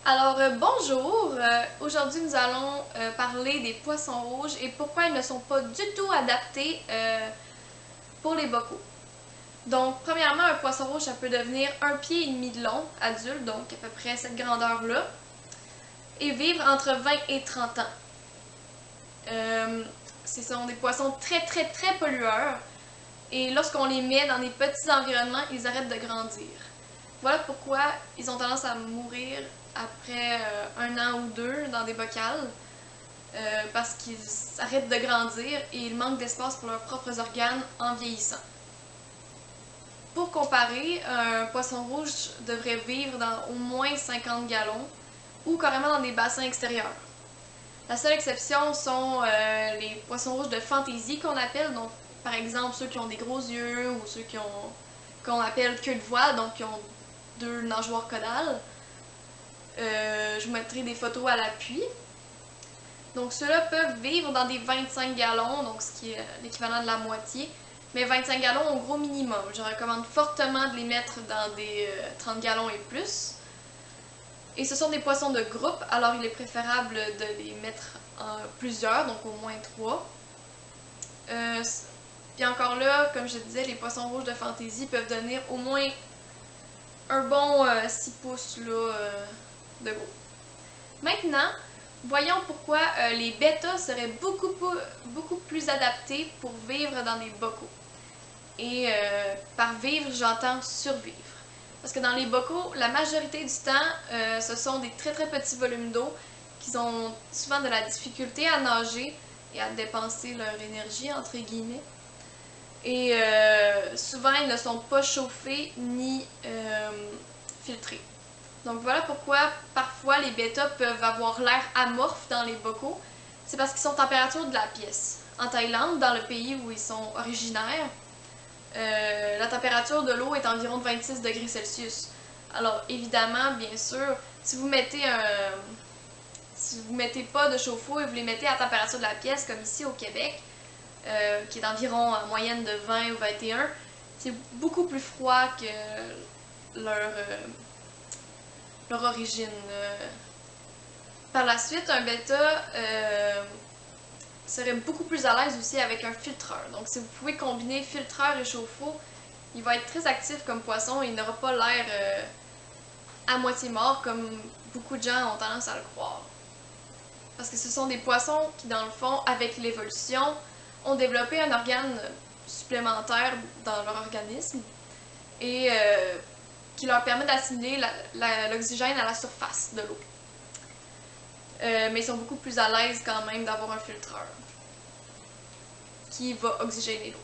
Alors, bonjour! Aujourd'hui, nous allons parler des poissons rouges et pourquoi ils ne sont pas du tout adaptés pour les bocaux. Donc, premièrement, un poisson rouge, ça peut devenir 1,5 pied de long, adulte, donc à peu près cette grandeur-là, et vivre entre 20 et 30 ans. Ce sont des poissons très pollueurs, et lorsqu'on les met dans des petits environnements, ils arrêtent de grandir. Voilà pourquoi ils ont tendance à mourir après 1 an ou 2 dans des bocales, parce qu'ils arrêtent de grandir et ils manquent d'espace pour leurs propres organes en vieillissant. Pour comparer, un poisson rouge devrait vivre dans au moins 50 gallons ou carrément dans des bassins extérieurs. La seule exception sont les poissons rouges de fantaisie qu'on appelle, donc par exemple ceux qui ont des gros yeux ou ceux qu'on appelle queue de voile, donc qui ont 2 nageoires caudales. Je vous mettrai des photos à l'appui. Donc ceux-là peuvent vivre dans des 25 gallons, donc ce qui est l'équivalent de la moitié, mais 25 gallons au gros minimum. Je recommande fortement de les mettre dans des 30 gallons et plus. Et ce sont des poissons de groupe, alors il est préférable de les mettre en plusieurs, donc au moins 3. Puis encore là, comme je disais, les poissons rouges de fantaisie peuvent donner au moins un bon 6 pouces là, de gros. Maintenant, voyons pourquoi les bêtas seraient beaucoup plus adaptés pour vivre dans des bocaux. Et par vivre, j'entends survivre. Parce que dans les bocaux, la majorité du temps, ce sont des très petits volumes d'eau qui ont souvent de la difficulté à nager et à dépenser leur énergie, entre guillemets. Et souvent, ils ne sont pas chauffés ni filtrés. Donc voilà pourquoi parfois les bêtas peuvent avoir l'air amorphes dans les bocaux. C'est parce qu'ils sont température de la pièce. En Thaïlande, dans le pays où ils sont originaires, la température de l'eau est environ de 26 degrés Celsius. Alors évidemment, bien sûr, si vous mettez pas de chauffe-eau et vous les mettez à la température de la pièce, comme ici au Québec, qui est environ en moyenne de 20 ou 21, c'est beaucoup plus froid que leur origine. Par la suite, un bêta serait beaucoup plus à l'aise aussi avec un filtreur. Donc si vous pouvez combiner filtreur et chauffe-eau, il va être très actif comme poisson et il n'aura pas l'air à moitié mort comme beaucoup de gens ont tendance à le croire. Parce que ce sont des poissons qui, dans le fond, avec l'évolution, ont développé un organe supplémentaire dans leur organisme et qui leur permet d'assimiler l'oxygène à la surface de l'eau. Mais ils sont beaucoup plus à l'aise quand même d'avoir un filtreur qui va oxygéner l'eau.